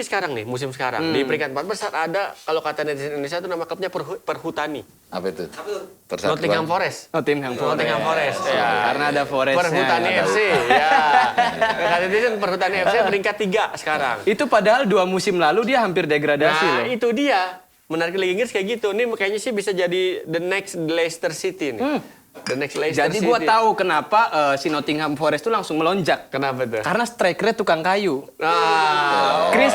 lagi sekarang nih, musim sekarang. Di peringkat 4 besar ada, kalau kata netizen Indonesia itu nama klubnya Perhutani. Apa itu? Nottingham Forest. Nottingham Forest. Ya. Karena ada Forest-nya. Perhutani FC. Ya. Kata netizen Perhutani FC peringkat 3 sekarang. Itu padahal 2 musim lalu dia hampir degradasi Nah, loh. itu dia. Menarik Liga Inggris kayak gitu. Ini kayaknya sih bisa jadi the next Leicester City nih. The next Leicester Jadi City. gua tahu kenapa si Nottingham Forest tuh langsung melonjak. Kenapa tuh? Karena strikernya tukang kayu. Chris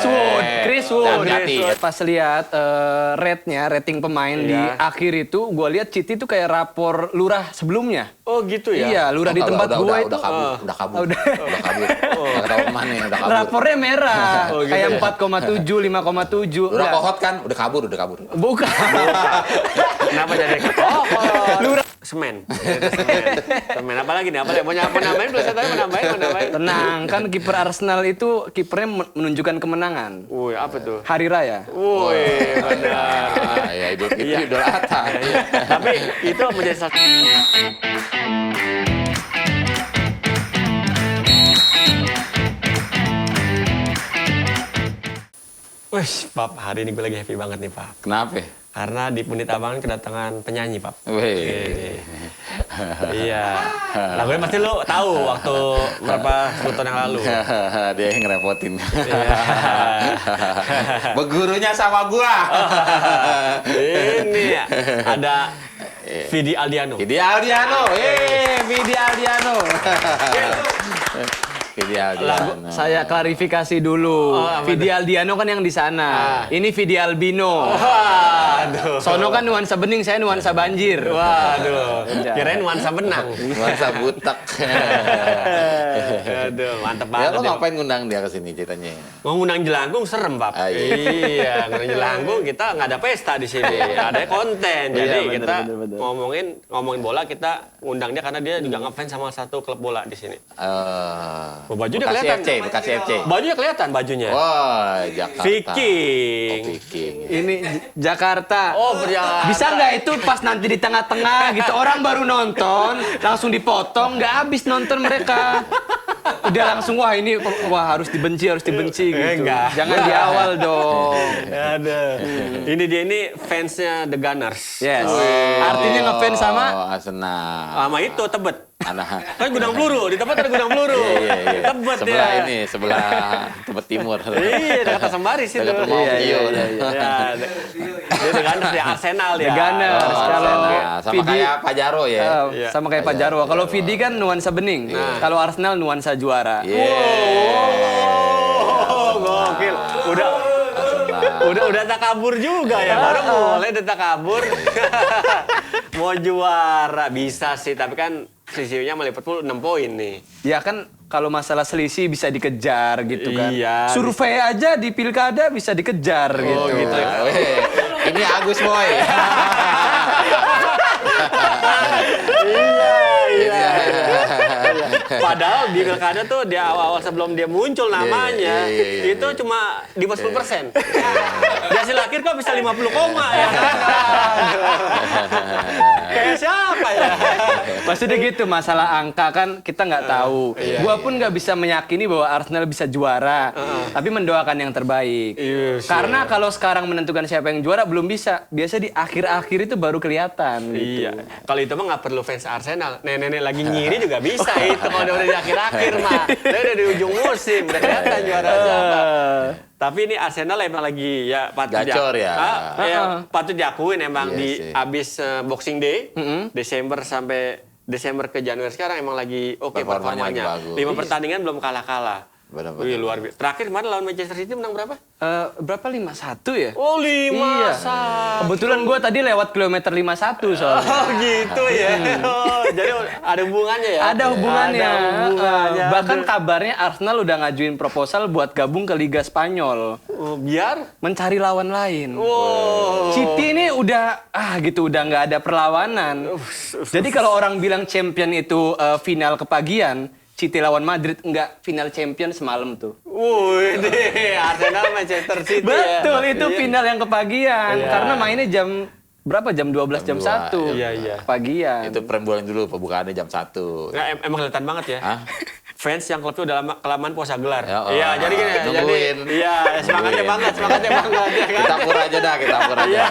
Chris Wood. Hati-hati. Pas lihat rating pemain di akhir itu, gua lihat City tuh kayak rapor lurah sebelumnya. Oh gitu ya? Iya, lurah di tempat gua itu. Udah kabur. Nggak tahu kemana ya, udah kabur. Rapornya merah. gitu Kayak ya? 4,7, 5,7. Udah Enggak. kohot kan? Udah kabur. Bukan. Kenapa jadi lurah? Semen. Semen. Apalagi nih? Mau nambahin belum? Saya tadi mau nambahin. Tenang, kan kiper Arsenal itu kipernya menunjukkan kemenangan. Wih, apa tuh? Hari Raya. Wih, benar. Ya Idul Fitri, Idul Adha. Tapi itu menjadi satu. Wih, Pap, hari ini gue lagi happy banget nih, Pap. Kenapa? Karena di Punit Abangan kedatangan penyanyi, Pap. Wih. Iya. Lagunya pasti lo tahu waktu berapa 10 tahun yang lalu. Dia yang ngerepotin. Iya. Begurunya sama gua. Ini ya, ada Vidi Aldiano. Vidi Aldiano. Vidi Aldiano. Vidi Aldiano. Saya klarifikasi dulu. Vidi Aldiano kan yang di sana. Ini Vidi Albino. Waduh. Sono kan nuansa bening, saya nuansa banjir. Waduh. Kirain nuansa benang. Nuansa butak. Aduh, mantep Ya banget. lo ya. ngapain ngundang dia ke sini ceritanya? Mau ngundang jelangkung serem, Pak. Ah, iya. Iya, ngundang jelangkung kita nggak ada pesta di sini. Ada konten. Jadi bener, kita bener. ngomongin bola, kita undang dia karena dia juga ngefans sama satu klub bola di sini. Oh, baju dia kelihatan. Bekasi FC. Bajunya kelihatan bajunya. Wah, Jakarta. Viking. Oh, Viking. Ini Jakarta. Oh, berjalan. Bisa nggak itu pas nanti di tengah-tengah gitu orang baru nonton langsung dipotong nggak habis nonton mereka udah langsung harus dibenci gitu. Enggak. Jangan di awal dong. Ada. Ini dia ini fansnya The Gunners. Yes. Artinya ngefans sama Arsenal. Sama itu Tebet. Anak. Kan gudang peluru, di tempat ada gudang peluru. Iya. Tebet Sebelah ya. ini, sebelah Tebet Timur. Iya, dekat Asambaris itu. Dekat rumah Om Gio. Iya. Dia The Gunners ya, Arsenal dia. The Gunners. Kalau Sama Vidi- kayak Pajaro ya. Iya. sama kayak Pak Jarwo. Kalau Vidi kan nuansa bening. Kalau Arsenal nuansa juara. Iya. Oh, gokil. Udah tak kabur juga ya. Baru mulai udah tak kabur. Mau juara bisa sih, tapi kan selisihnya sama Liverpool 6 poin nih. Ya kan kalau masalah selisih bisa dikejar gitu kan. Iya. Survei aja di pilkada bisa dikejar gitu. gitu ya. Weh, ini Agus Boy. Iya. Padahal di pilkada tuh di awal-awal sebelum dia muncul namanya, Iya. itu cuma di bawah 10%. Di hasil akhir kok bisa 50 koma ya. Kayak siapa ya? Maksudnya gitu, masalah angka kan kita nggak tahu. Gua pun nggak bisa meyakini bahwa Arsenal bisa juara, tapi mendoakan yang terbaik. Iya sih. Karena kalau sekarang menentukan siapa yang juara belum bisa. Biasa di akhir-akhir itu baru kelihatan. Gitu. Iya. Kalau itu mah nggak perlu fans Arsenal. Nenek-nenek lagi nyiri juga bisa itu. Kalau udah di akhir-akhir mah. Dia udah di ujung musim. Udah kelihatan juara siapa. Tapi ini Arsenal emang lagi ya patut Gacor ya. patut diakuin emang Iya di sih. abis Boxing Day Desember sampai Desember ke Januari sekarang emang lagi oke Performanya performanya. lagi bagus. 5 pertandingan belum kalah-kalah. Benar-benar. Wih, luar biasa. Terakhir kemarin lawan Manchester City menang berapa? Berapa 5-1 ya? Oh, 5-1. Iya. Kebetulan gua tadi lewat kilometer 51 soalnya. Oh gitu ya. Oh, jadi ada hubungannya ya? Ada hubungannya. Ada hubungannya. Bahkan kabarnya Arsenal udah ngajuin proposal buat gabung ke Liga Spanyol. Oh, biar? Mencari lawan lain. Wow. City ini udah udah nggak ada perlawanan. Jadi kalau orang bilang champion itu final kepagian, City lawan Madrid enggak final champion semalam tuh. Wih, deh, Arsenal Manchester City Betul, ya. itu final yang kepagian. Iya. Karena mainnya jam berapa? Jam 12, jam 1. Iya, iya. Kepagian. Itu perembulan dulu pembukaannya jam 1. Nggak, emang kelihatan banget ya. Hah? fans yang klubnya udah lama kelamaan puasa gelar. Ya, oh. Iya, jadi gini, Nungguin. semangatnya banget ya kan. Kita pur aja dah, kita pur aja.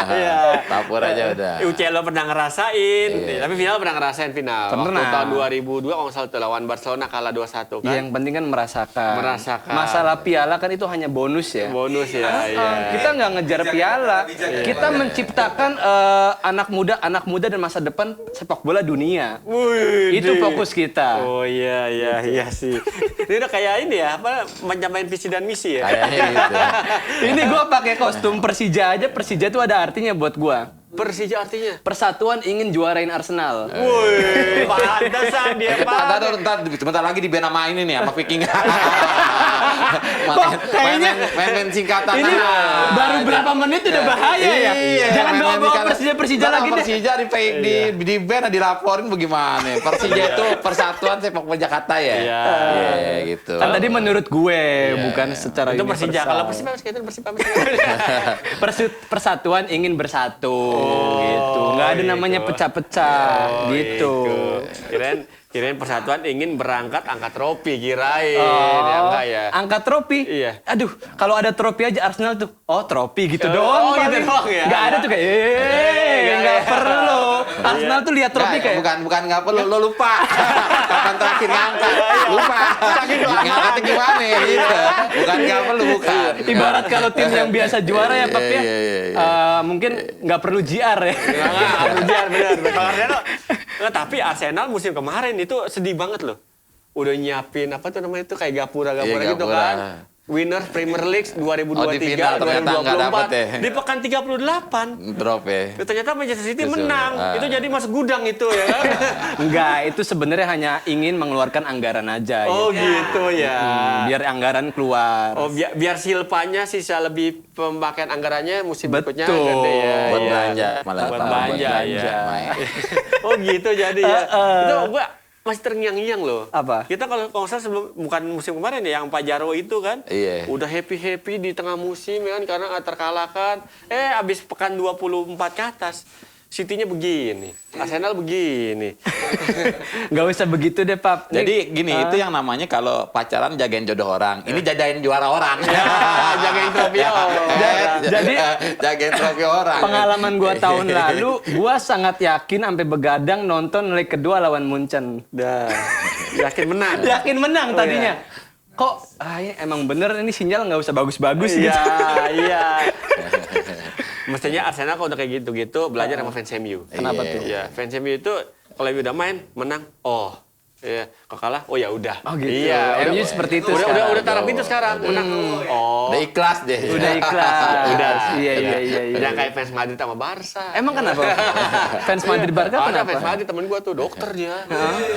Iya. Tapur aja udah. UCL pernah ngerasain, tapi final pernah ngerasain final. Pernah. Waktu tahun 2002 kalau nggak salah tuh lawan Barcelona kalah 2-1 kan. Yang penting kan merasakan. Merasakan. Masalah piala kan itu hanya bonus ya. Bonus ya, iya. Kita nggak ngejar piala, kita menciptakan anak muda dan masa depan sepak bola dunia. Wih, Itu fokus kita. Oh iya sih. Ini udah kayak ini ya, apa mencapai visi dan misi ya. Kayaknya gitu. Ini gue pakai kostum Persija aja. Persija tuh ada artinya buat gue. Persija artinya. Persatuan ingin juarain Arsenal. Wih, pantesan dia Ntar Pak. sebentar lagi di band sama ini nih, sama Viking. kayaknya- main singkatan. Ini baru berapa menit udah bahaya ya. Iya, Jangan main bawa-bawa singkatan. Persija lagi deh. Persija di band dilaporin bagaimana? Persija itu Persatuan Sepak Bola Jakarta ya. Iya. Iya, gitu. Kan tadi menurut gue, bukan secara Itu Persija. universal. Kalau Persib harus kayak itu Persib. Persatuan ingin bersatu gitu. Nggak ada namanya pecah-pecah gitu. Kirain Persatuan ingin berangkat angkat trofi, kirain. Ya enggak ya. Angkat trofi. Iya. Aduh, kalau ada trofi aja Arsenal tuh. Oh, trofi gitu doang. gitu paling. doang ya. Nggak ada tuh kayak nggak perlu. Arsenal tuh lihat trofi kayak bukan nggak perlu, lo lupa. Kapan terakhir ngangkat? Lupa. Ngangkatnya gimana gitu. Bukan nggak perlu, bukan. ibarat kalau tim yang biasa juara ya, Pak ya. Iya. Mungkin nggak perlu JR ya. Benar. Kalau Arsenal, tapi Arsenal musim kemarin itu sedih banget loh. Udah nyiapin apa tuh namanya itu kayak gapura Iya, gitu gapura. kan. Winner Premier League 2023, Oh, di final ternyata nggak dapet ya. Di pekan 38. Drop ya. Ternyata Manchester City Betul. menang. Itu jadi masuk gudang itu ya kan. Enggak, itu sebenarnya hanya ingin mengeluarkan anggaran aja. Oh gitu ya. Biar anggaran keluar. Oh biar Silvanya sisa lebih pemakaian anggarannya musim berikutnya Betul. gede ya. Buat Iya. belanja, malah Buat tambah belanja ya. Main. Oh gitu jadi ya. Itu gua masih terngiang-ngiang loh. Apa? Kita kalau nggak salah sebelum bukan musim kemarin ya yang Pak Jarwo itu kan. Iya. Udah happy di tengah musim ya kan karena nggak terkalahkan. Abis pekan 24 ke atas City-nya begini, Arsenal begini. Nggak usah begitu deh, Pap. Jadi gini, itu yang namanya kalau pacaran jagain jodoh orang. Ini jagain juara orang. Jagain trofi orang. Jadi jagain trofi orang. pengalaman gua tahun lalu, gua sangat yakin sampai begadang nonton leg kedua lawan Munchen. Dah, yakin menang. Yakin menang Oh, tadinya. Kok ini emang bener ini sinyal nggak usah bagus-bagus gitu. Iya. Mestinya Arsenal kalau udah kayak gitu-gitu belajar sama fans MU. Kenapa Iya. tuh? Iya, fans MU itu kalau udah main menang, iya. Kalau kalah, oh ya udah. Oh gitu. Iya, MU seperti itu udah sekarang. udah taraf itu sekarang menang. Oh. Udah ikhlas deh. Udah ikhlas. Udah. Iya. Jangan kayak fans Madrid sama Barca. Emang kenapa? Fans Madrid Barca Ada kenapa? fans Madrid temen gua tuh dokter dia.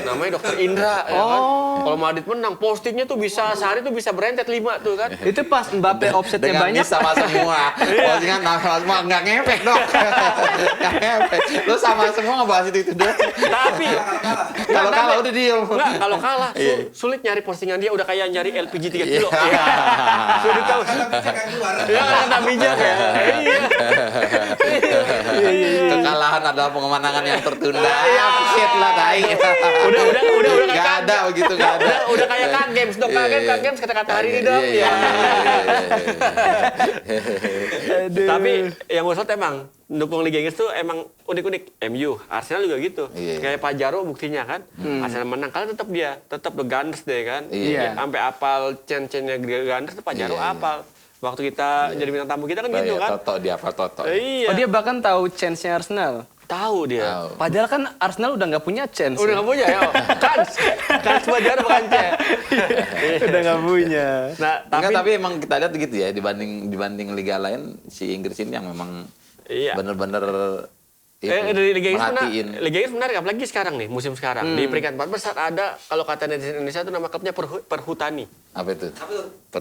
Namanya dokter Indra. Ya kan? Kalau Madrid menang, postingnya tuh bisa sehari tuh bisa berentet 5 tuh kan. Itu pas Mbappe offsetnya Dengan banyak. sama semua. Postingan sama semua nggak ngefek dong. Nggak ngefek. Lu sama semua ngebahas itu doang. Tapi Kalau kalah udah diem. Enggak, kalau kalah sulit nyari postingan dia udah kayak nyari LPG 3 kilo. Iya. Sulit tahu. Ya kata bijak ya. Iya. Kekalahan adalah pengemenangan yang tertunda. Shit lah tai. Udah kayak Nggak ada begitu, nggak ada. Udah kayak Kak Games dong, Kak Games kata-kata hari ini dong. Iya. Tapi yang gue salut emang dukung Liga Inggris tuh emang unik-unik. MU, Arsenal juga gitu. Iya. Kayak Pak Jarwo buktinya kan. Arsenal menang, kalian tetap The Gunners deh kan. Iya. Sampai apal chain-chainnya Gunners tuh Pak Jarwo Iya. apal. Waktu kita jadi bintang tamu kita kan gitu kan. Toto dia apa Toto. Iya. Oh dia bahkan tahu chance-nya Arsenal. Tahu dia. Tahu. Padahal kan Arsenal udah nggak punya chance. Udah nggak punya ya. Kans Pak Jarwo bukan cek. Udah nggak punya. Nah, Tapi emang kita lihat gitu ya dibanding liga lain si Inggris ini yang memang iya. bener-bener Dari Liga Inggris merhatiin. Liga Inggris menarik apalagi sekarang nih musim sekarang di peringkat 4 besar ada kalau kata netizen Indonesia itu nama klubnya Perhutani. Apa itu?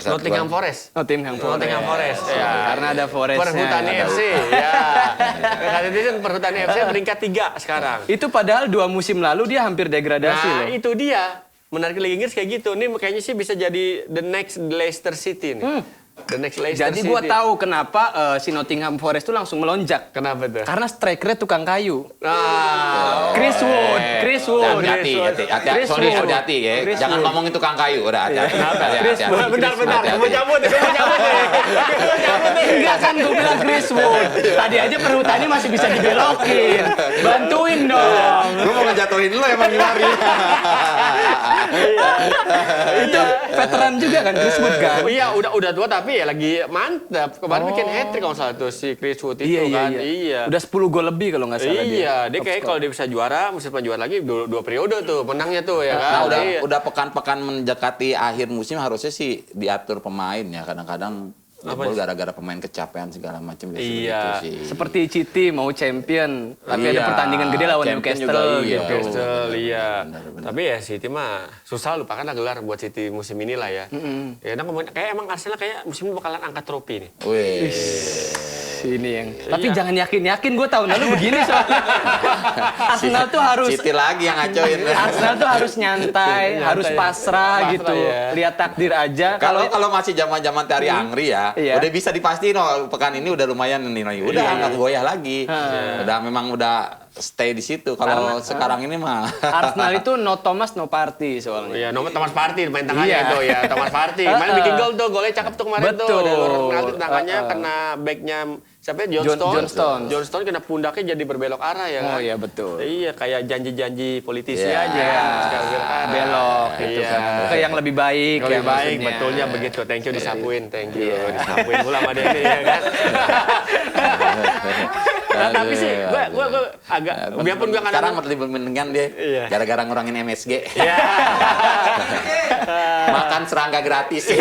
Nottingham Forest. Nottingham Nottingham Forest. Ya. Karena ada Forest-nya. Perhutani Ada. FC. Ya. Kata netizen Perhutani FC peringkat 3 sekarang. Itu padahal 2 musim lalu dia hampir degradasi Nah, loh. itu dia. Menarik Liga Inggris kayak gitu. Ini kayaknya sih bisa jadi the next Leicester City nih. The next Leicester Jadi City. gue tahu kenapa si Nottingham Forest tuh langsung melonjak. Kenapa tuh? Karena strikernya tukang kayu. Nah, Chris Wood. Hati-hati, Chris sorry, Wood. hati-hati ya. Chris Jangan Wood. ngomongin tukang kayu, udah hati-hati. Chris Wood. bentar, Hati-hati. gue cabut nih. Enggak kan gue bilang Chris Wood. Tadi aja perhutani masih bisa dibelokin. Bantuin dong. Gue mau ngejatuhin lo emang Gimari. Itu veteran juga kan Chris Wood kan? Iya, udah tua tapi ya lagi mantap. Kemarin bikin hat-trick kalau salah tuh si Chris Wood itu kan. Iya. Udah 10 gol lebih kalau nggak salah dia. Iya, dia kayak kalau dia bisa juara, musim depan juara lagi dua periode tuh menangnya tuh ya kan. Nah, Iya. udah pekan-pekan mendekati akhir musim harusnya sih diatur pemain ya. Kadang-kadang jebol gara-gara pemain kecapean segala macam biasa Iya. gitu sih. Seperti City mau champion, tapi ada Iya, pertandingan gede lawan champion Newcastle juga iya. gitu. Newcastle, iya. Benar. Tapi ya City mah susah lupakanlah gelar buat City musim ini lah ya. Ya, nah, kayak emang Arsenal kayak musim ini bakalan angkat trofi nih. Wih. Ini yang. Iya. Tapi jangan yakin-yakin, gue tahun lalu begini soalnya. Arsenal tuh harus City lagi yang ngacoin. Arsenal tuh harus nyantai, harus pasrah gitu. ya. Lihat takdir aja. Kalau masih zaman-zaman Thierry Henry ya, Iya. udah bisa dipastiin oh pekan ini udah lumayan nih. Udah nggak goyah lagi. Udah memang udah stay di situ. Kalau sekarang ini mah Arsenal itu no Thomas no party soalnya. Iya, nomor Thomas Partey main tangannya Iya. itu ya, Thomas Partey. Main bikin gol tuh, golnya cakep tuh kemarin tuh. Betul. Ada Ronaldo tangannya kena backnya siapa ya? John Stones. John Stones kena pundaknya jadi berbelok arah ya Oh kan. iya betul. Iya, kayak janji-janji politisi Iya. aja. Sekarang belok arah. Belok gitu Iya. kan. Ke yang lebih baik Lebih ya baik, maksudnya. betulnya begitu. Thank you disapuin, thank you. Iya. Disapuin mula sama dia ya kan. Nah, tapi sih, gue agak, biarpun gue sekarang kadang lebih mendingan dia Iya. gara-gara ngurangin MSG. ya. Makan serangga gratis.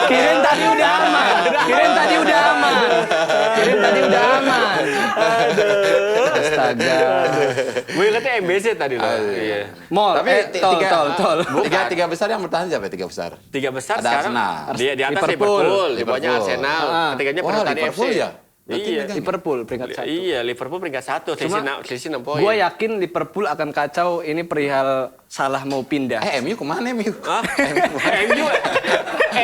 Kirin tadi udah aman. Kirin tadi udah aman. Kirin tadi udah aman. Astaga. Gue ingetnya MBC tadi loh. Iya. Mall, Tapi tol. tiga besar yang bertahan siapa? Tiga besar. Tiga besar Ada sekarang Arsenal. dia di atas Liverpool. Liverpool, di bawahnya Liverpool. Arsenal, ketiganya Wah, perebutan Liverpool FC. ya? Berarti Iya. megang. Liverpool peringkat 1. Iya, Liverpool peringkat 1, selisih 6 poin. Gue yakin Liverpool akan kacau ini perihal salah mau pindah. MU kemana MU? Hah?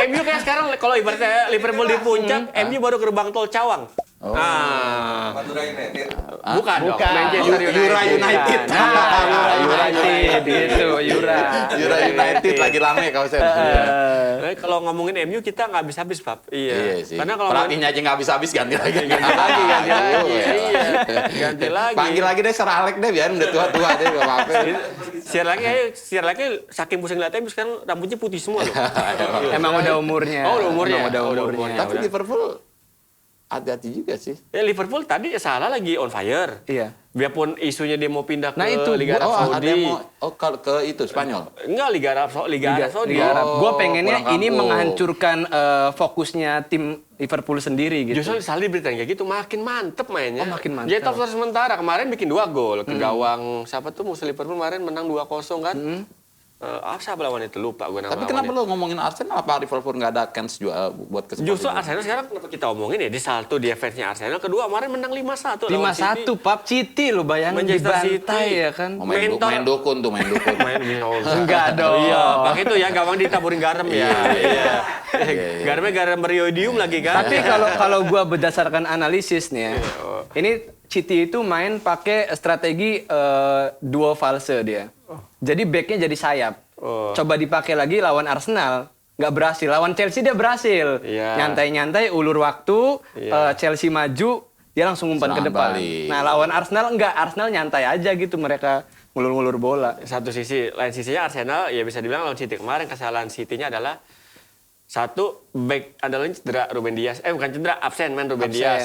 MU kayak sekarang kalau ibaratnya Liverpool di puncak, MU baru gerbang tol Cawang. Nah, bukan dong, Manchester Yura United. Yura gitu, Yura. Yura United lagi rame kau Sen. Nah, kalau ngomongin MU kita nggak habis-habis, Pap. Iya sih. Karena kalau pelatihnya aja nggak habis-habis ganti lagi. ganti lagi. Iya. Ganti lagi. Panggil lagi deh Sir Alex deh biar udah tua-tua deh gak apa-apa. Siar lagi saking pusing ngeliatnya sekarang rambutnya putih semua loh. Emang udah umurnya. Oh, udah umurnya. Emang udah Oh, udah umurnya. umurnya. Tapi Liverpool hati-hati juga sih. Ya Liverpool tadi salah lagi on fire. Iya. Biarpun isunya dia mau pindah ke Nah, itu, Liga Arab Oh, ada Saudi. yang mau ke itu Spanyol. Enggak, Liga Arab Saudi. Liga Arab. Gue pengennya kurang ini kampung. menghancurkan fokusnya tim Liverpool sendiri gitu. Justru salah diberitain kayak gitu makin mantep mainnya. Oh, makin mantep. Jadi top skor sementara kemarin bikin 2 gol ke gawang siapa tuh musuh Liverpool kemarin menang 2-0 kan. Siapa lawan itu lupa gue nama Tapi kenapa lawannya. lo ngomongin Arsenal apa Liverpool nggak ada chance juga buat kesempatan? Justru Arsenal sekarang kenapa kita omongin ya di salto defense-nya Arsenal kedua kemarin menang 5-1 lawan City. 5-1 Pap City lo bayangin Manchester dibantai City. ya kan. Oh, main Mentor. dukun tuh, main dukun. Main di Enggak dong. Iya, pakai itu ya gawang ditaburin garam ya. Iya. Garamnya garam beriodium lagi kan. Tapi kalau gua berdasarkan analisis nih ya, ini City itu main pakai strategi duo false dia. Jadi backnya jadi sayap. Coba dipakai lagi lawan Arsenal, nggak berhasil. Lawan Chelsea dia berhasil. Iya. Nyantai-nyantai, ulur waktu, Iya. Chelsea maju, dia langsung umpan ke Serangan depan. balik. Nah lawan Arsenal enggak, Arsenal nyantai aja gitu mereka ngulur-ngulur bola. Satu sisi, lain sisinya Arsenal ya bisa dibilang lawan City kemarin kesalahan City-nya adalah satu back andalannya cedera Ruben Dias. Bukan cedera, absen Ruben Absen. Dias.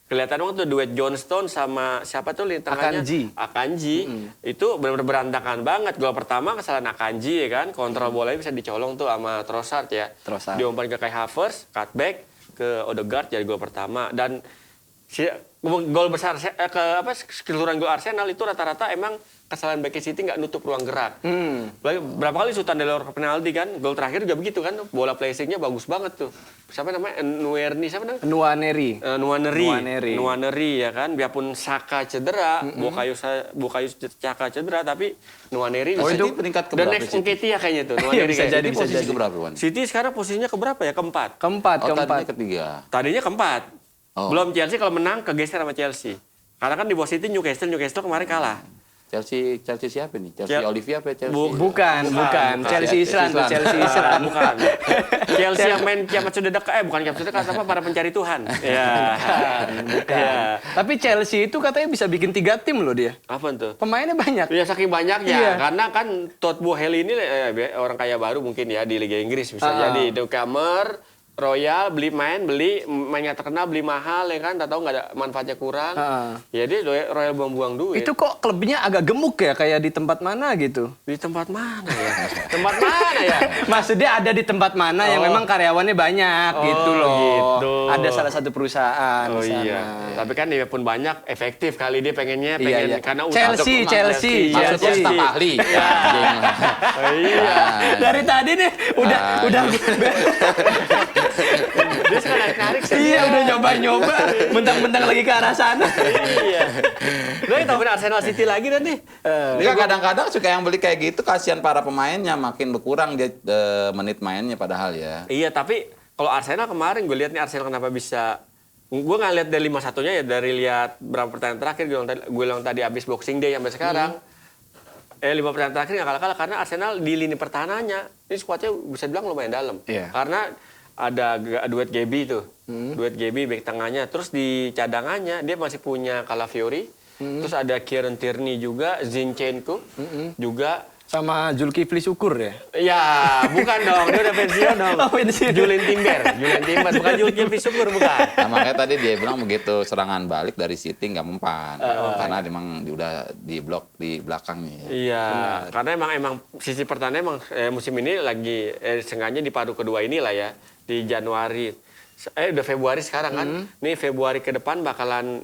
Kelihatan banget tuh duet John Stone sama siapa tuh di tengahnya? Akanji. Itu benar-benar berantakan banget. Gol pertama kesalahan Akanji ya kan. Kontrol bolanya bisa dicolong tuh sama Trossard ya. Trossard. Diumpan ke Kai Havertz, cutback ke Odegaard jadi gol pertama. Dan Gol besar keseluruhan gol Arsenal itu rata-rata emang kesalahan back City nggak nutup ruang gerak. Berapa kali shootan dari luar penalti kan? Gol terakhir juga begitu kan? Bola placingnya bagus banget tuh. Siapa namanya? Nuerni siapa namanya? Nuaneri ya kan? Biarpun Saka cedera, Bukayo Saka cedera, tapi Nuaneri itu peringkat the keberapa? next Nketiah kayaknya tuh. Iya, bisa jadi, bisa Posisi jadi. keberapa, Wan? City sekarang posisinya keberapa ya? Keempat. Keempat. Tadinya ketiga. Tadinya keempat. Oh. Belum Chelsea kalau menang kegeser sama Chelsea. Karena kan di bawah City Newcastle kemarin kalah. Chelsea siapa nih? Chelsea Olivia apa Chelsea? Bukan. Chelsea Island. Bukan. Chelsea yang main kiamat sudah dekat. Bukan kiamat sudah dekat, apa para pencari Tuhan. Ya. Bukan. Tapi Chelsea itu katanya bisa bikin 3 tim loh dia. Apa tuh? Pemainnya banyak. Ya saking banyaknya. Iya. Karena kan Todd Boehly ini orang kaya baru mungkin ya di Liga Inggris bisa jadi newcomer. Royal beli mainnya terkenal, beli mahal ya kan, tak tahu nggak ada manfaatnya kurang. Ya dia Royal buang-buang duit. Itu kok klubnya agak gemuk ya, kayak di tempat mana gitu? Di tempat mana ya? Tempat mana ya? Maksudnya ada di tempat mana yang memang karyawannya banyak gitu loh. Gitu. Ada salah satu perusahaan di sana. Iya. Tapi kan dia pun banyak efektif kali dia pengen Iya. karena Chelsea. Maksudnya staf ahli. Iya. Dari tadi nih udah Dia suka narik sih. iya udah nyoba mentang-mentang lagi ke arah sana. Iya. Udah kita main Arsenal City lagi dan nih. Enggak, kadang-kadang suka yang beli kayak gitu, kasihan para pemainnya, makin berkurang dia menit mainnya padahal ya. Iya, tapi kalau Arsenal kemarin gue lihat nih Arsenal kenapa bisa. Gue nggak lihat dari 5-1-nya ya, dari lihat berapa pertandingan terakhir gue bilang tadi abis Boxing Day sampai sekarang. 5 pertandingan terakhir nggak kalah-kalah karena Arsenal di lini pertahanannya ini skuadnya bisa dibilang lumayan dalam. Iya. Karena ada duet Gaby tuh. Duet Gaby back tengahnya. Terus di cadangannya dia masih punya Calafiori. Terus ada Kieran Tierney juga, Zinchenko juga. Sama Zulkifli Syukur ya? Ya, bukan dong. Dia udah pensiun dong. Oh, pensiun. Julian Timber. Bukan Zulkifli Syukur, bukan. Nah, makanya tadi dia bilang begitu serangan balik dari City nggak mempan. Karena memang udah di blok di belakangnya. Iya, karena emang sisi pertahanan emang musim ini lagi sengaja di paruh kedua inilah ya. Di Januari. Udah Februari sekarang kan. Nih Februari ke depan bakalan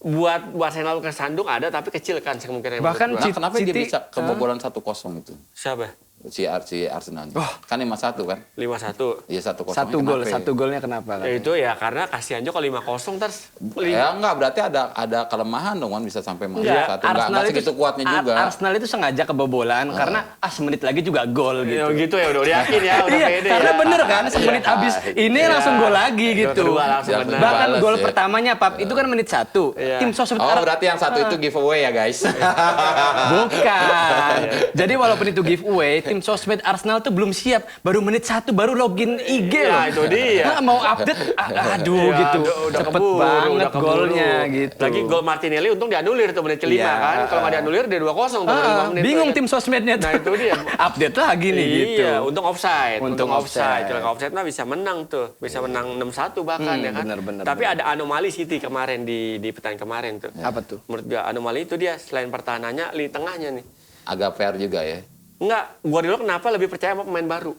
buat Arsenal kesandung ada tapi kecil kan kemungkinan. Bahkan Kenapa dia bisa kebobolan 1-0 itu? Siapa? Si Arsenal. Kan 5-1 kan? 5-1. Iya 1-0. Satu golnya kenapa? Ya itu ya karena kasihan juga kalau 5-0 terus. Ya enggak, berarti ada kelemahan dong kan bisa sampai masuk Enggak, 1. Enggak segitu kuatnya juga. Arsenal itu sengaja kebobolan karena semenit lagi juga gol gitu. Ya gitu ya udah yakin ya udah Iya, pede karena ya. bener kan semenit habis ini langsung gol lagi gitu. Kedua langsung benar. Bahkan Balas gol ya. pertamanya Pap itu kan menit 1. Iya. Tim sosmed Oh, berarti yang satu itu giveaway ya, guys. bukan. Jadi walaupun itu giveaway, tim sosmed Arsenal tuh belum siap. Baru menit 1 baru login IG Ya, loh. itu dia. Nah, mau update aduh Iya, gitu. udah Cepet keburu, banget udah keburu. golnya gitu. Lagi gol Martinelli untung dianulir tuh menit ke-5 Iya. kan. Kalau nggak dianulir dia 2-0 tuh 5 menit. Bingung tuh, tim sosmednya tuh. Nah, itu dia. Update lagi nih gitu. Iya, untung offside. Untung offside. Kalau nggak offside mah bisa menang tuh. Bisa menang 6-1 bahkan ya kan. bener. Tapi ada anomali City kemarin di pertandingan kemarin tuh. Apa tuh? Menurut gua anomali itu dia selain pertahanannya lini tengahnya nih. Agak fair juga ya. Enggak, Guardiola kenapa lebih percaya sama pemain baru?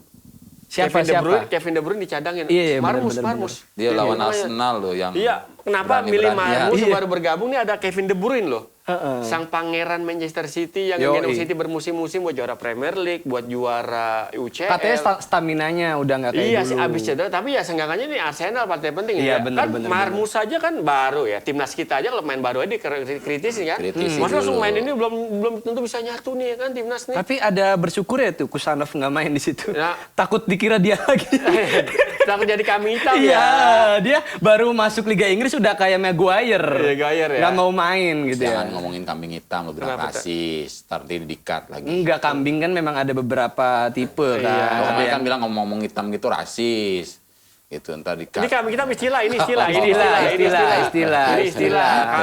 Siapa? Kevin De Bruyne dicadangin. Iya, Marmus. Dia lawan Iya. Arsenal loh yang Iya, kenapa milih berani-beranian. Marmus Iya. baru bergabung nih ada Kevin De Bruyne loh. Sang pangeran Manchester City yang Yoi. gendong City bermusim-musim buat juara Premier League, buat juara UCL. Katanya staminanya udah nggak kayak Iya dulu. sih abis cedera, tapi ya seenggaknya nih Arsenal partai penting Iya, ya. bener, Kan bener, Marmus saja kan baru ya, timnas kita aja kalau main baru aja dikritisi kan. Kritisi Masa langsung dulu. main ini belum tentu bisa nyatu nih kan timnas nih. Tapi ada bersyukur ya tuh Kusanov nggak main di situ. Ya. Takut dikira dia lagi. Takut jadi kambing hitam Iya, ya. dia baru masuk Liga Inggris udah kayak Maguire. Iya, Maguire ya. Nggak mau main gitu Jangan ya. ngomongin kambing hitam, lo bilang Kenapa, Teh? rasis, nanti di-cut lagi. Enggak, kambing kan memang ada beberapa tipe kan. Iya. Kalau Ada mereka yang bilang ngomong hitam gitu rasis. Gitu, ntar Ini di-cut. kambing hitam istilah. istilah.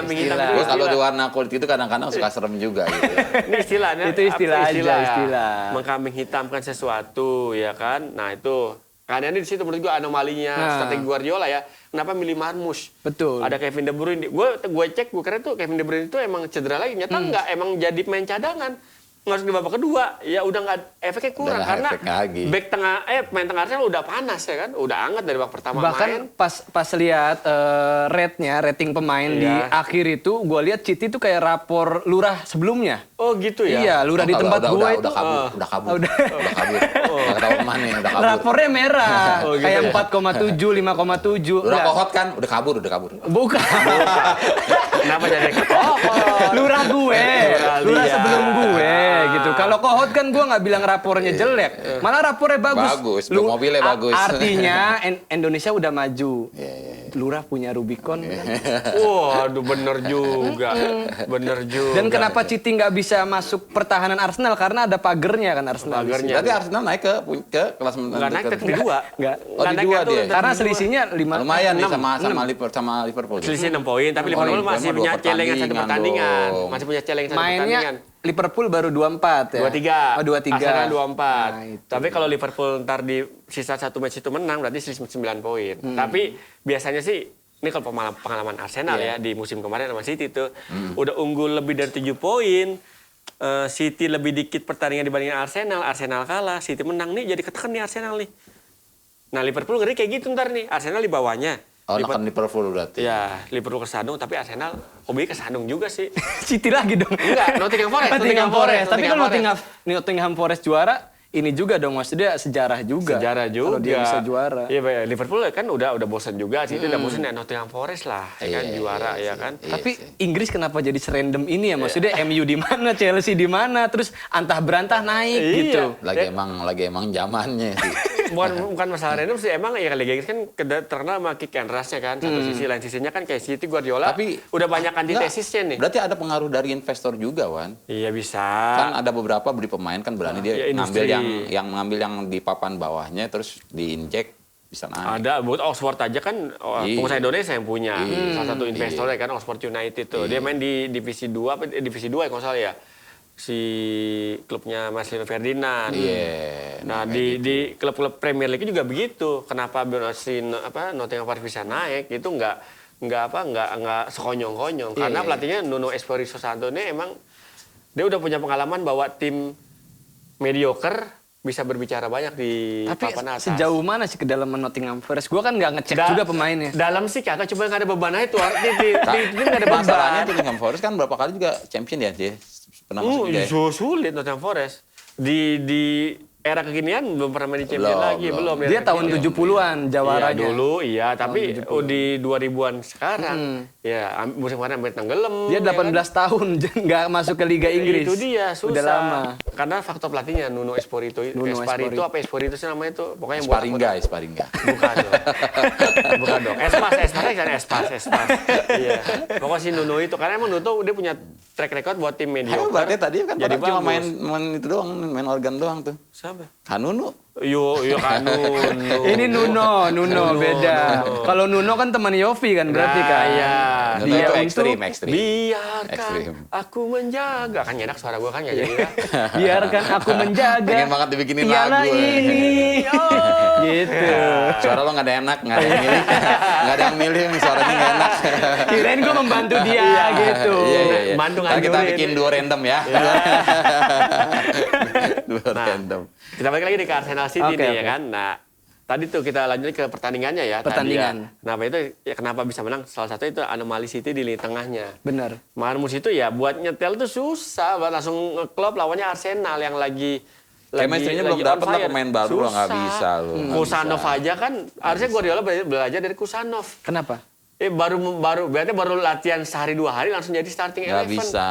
Kambing hitam itu Gue kalau istilah. di warna kulit itu kadang-kadang suka serem juga gitu. Ini istilahnya. Itu istilah apa aja, istilah. Mengkambing hitamkan sesuatu, ya kan? Nah itu. Karena ini di situ menurut gua anomalinya Nah. strategi Guardiola ya. Kenapa milih Marmus? Betul. Ada Kevin De Bruyne. Gue cek, gue kira tuh Kevin De Bruyne itu emang cedera lagi. Nyata enggak, emang jadi pemain cadangan. masuk di babak kedua, ya udah nggak efeknya kurang Udah nggak karena efek lagi. back tengah pemain tengah Arsenal udah panas ya kan, udah anget dari babak pertama Bahkan main. pas lihat rating pemain di Iya. akhir itu, gue lihat City tuh kayak rapor lurah sebelumnya. Oh gitu ya. Iya, lurah di tempat gue itu. Udah kabur. Udah kabur. Nggak tahu kemana nih, udah kabur. Rapornya merah, Oh, gitu kayak ya? 4,7, 5,7. Udah Enggak. kohot kan? Udah kabur. Bukan. Kenapa jadi kekohon? Lurah gue, lurah dia. sebelum gue gitu. Kalau kohot kan gue nggak bilang rapornya jelek, malah rapornya bagus. Bagus, mobilnya bagus. Artinya Indonesia udah maju. Iya. Lurah punya Rubicon. Kan? Waduh, bener juga. Bener juga. Dan kenapa City nggak bisa masuk pertahanan Arsenal? Karena ada pagernya kan Arsenal. Pagernya. Berarti Arsenal naik ke kelas Nggak naik tetap di dua. Nggak. Oh, di dua dia. Karena selisihnya 5. Lumayan nih 6. sama Liverpool. Selisih 6 poin, tapi Liverpool Liverpool masih dua punya celengan satu pertandingan pertandingan. dong. Masih punya celengan satu pertandingan. Mainnya Liverpool baru 24 ya. 23. Oh, 23. Arsenal 24. Nah, itu. Tapi kalau Liverpool ntar di sisa satu match itu menang, berarti selisih 9 poin. Tapi biasanya sih, ini kalau pengalaman Arsenal ya, di musim kemarin sama City tuh, udah unggul lebih dari 7 poin, City lebih dikit pertandingan dibandingin Arsenal, Arsenal kalah, City menang nih, jadi ketekan nih Arsenal nih. Nah Liverpool ngeri kayak gitu ntar nih, Arsenal di bawahnya. Oh, neken Liverpool berarti. Ya, Liverpool kesandung, tapi Arsenal hobi kesandung juga sih. City lagi dong. Enggak, Nottingham Forest. Nottingham Forest. Tapi kalau Nottingham Nottingham Forest juara, ini juga dong maksudnya sejarah juga. Sejarah juga. Kalau dia bisa juara. Iya, Pak. Liverpool kan udah bosan juga sih. Itu udah bosan ya Nottingham Forest lah, ya kan Iya, juara iya, ya kan. iya. Tapi Inggris kenapa jadi serandom ini ya? Maksudnya MU di mana, Chelsea di mana, terus antah berantah naik Iya. gitu. Lagi emang zamannya sih. Bukan masalah random sih, emang ya Liga Inggris kan terkenal sama kick and rush-nya kan. Satu sisi, lain sisinya kan kayak City, Guardiola Tapi udah banyak antitesisnya nih. Berarti ada pengaruh dari investor juga, Wan. Iya bisa. Kan ada beberapa beli pemain kan berani dia Ya, ngambil industri. ngambil yang di papan bawahnya terus diinjek bisa naik. Ada, buat Oxford aja kan Iya. pengusaha Indonesia yang punya. Iya. Salah satu investornya kan Oxford United tuh. Dia main di divisi 2 divisi 2 ya kalau salah ya. Si klubnya Marcelino Ferdinand. Iya. Nah, di klub-klub Premier League juga begitu. Kenapa Nottingham Forest bisa naik? Itu nggak sekonyong-konyong. Karena pelatihnya Nuno Espirito Santo ini emang dia udah punya pengalaman bawa tim mediocre bisa berbicara banyak di Tapi papan atas. sejauh mana sih kedalaman Nottingham Forest? Gue kan nggak ngecek juga pemainnya. Dalam sih kagak, cuma nggak ada beban aja tuh. Di nggak ada beban. Masalahnya Nottingham Forest kan berapa kali juga champion ya dia. Pernah masuk juga ya. Sulit Nottingham Forest. Di era kekinian belum pernah main di champion Belum, lagi, belum. belum. Dia tahun 70-an jawaranya. Iya, dulu, iya. Tapi di 2000-an sekarang, ya musim kemarin sampai tenggelam. Dia ya 18 kan? tahun nggak masuk ke Liga Inggris. Itu dia, susah. Udah lama. Karena faktor pelatihnya Nuno Espirito. Nuno Espirito Espirito. apa Espirito sih namanya itu? Pokoknya yang Sparingga. Bukan dong. Bukan dong. Espas kan Espas. Iya. Pokoknya si Nuno itu karena emang Nuno tuh dia punya track record buat tim mediocre. Berarti tadi kan jadi padahal cuma bagus. main itu doang, main organ doang tuh. Siapa? Hanunu. Yo kan Nuno. Ini Nuno beda. Nuno. Kalau Nuno kan teman Yofi kan berarti kan. Iya. Nuno Dia itu untuk ekstrim. Biarkan Ekstrim. aku menjaga. Kan enak suara gua kan nggak jadi lah. Biarkan aku menjaga. Pengen banget dibikinin Piala lagu. ini. gitu. Suara lo nggak ada enak, nggak ada yang milih. Nggak ada yang milih, nih, suaranya nggak enak. Kirain gue membantu dia gitu. Iya. Bantu Ntar kita ngancurin. bikin duo random ya. Duo Nah, random. kita balik lagi ke Arsenal City Oke, nih oke. ya kan. Nah, tadi tuh kita lanjut ke pertandingannya ya. Pertandingan. Tadi ya. Kenapa itu? Ya kenapa bisa menang? Salah satu itu anomali City di lini tengahnya. Bener. Marmus itu ya buat nyetel tuh susah, buat langsung nge-klop lawannya Arsenal yang lagi Chemistry-nya belum on dapet lah, fire. pemain baru lo nggak Susah. bisa lo. nggak Kusanov bisa. aja kan harusnya Guardiola belajar dari Kusanov. Kenapa? Berarti baru latihan sehari 2 hari langsung jadi starting Nggak 11. bisa.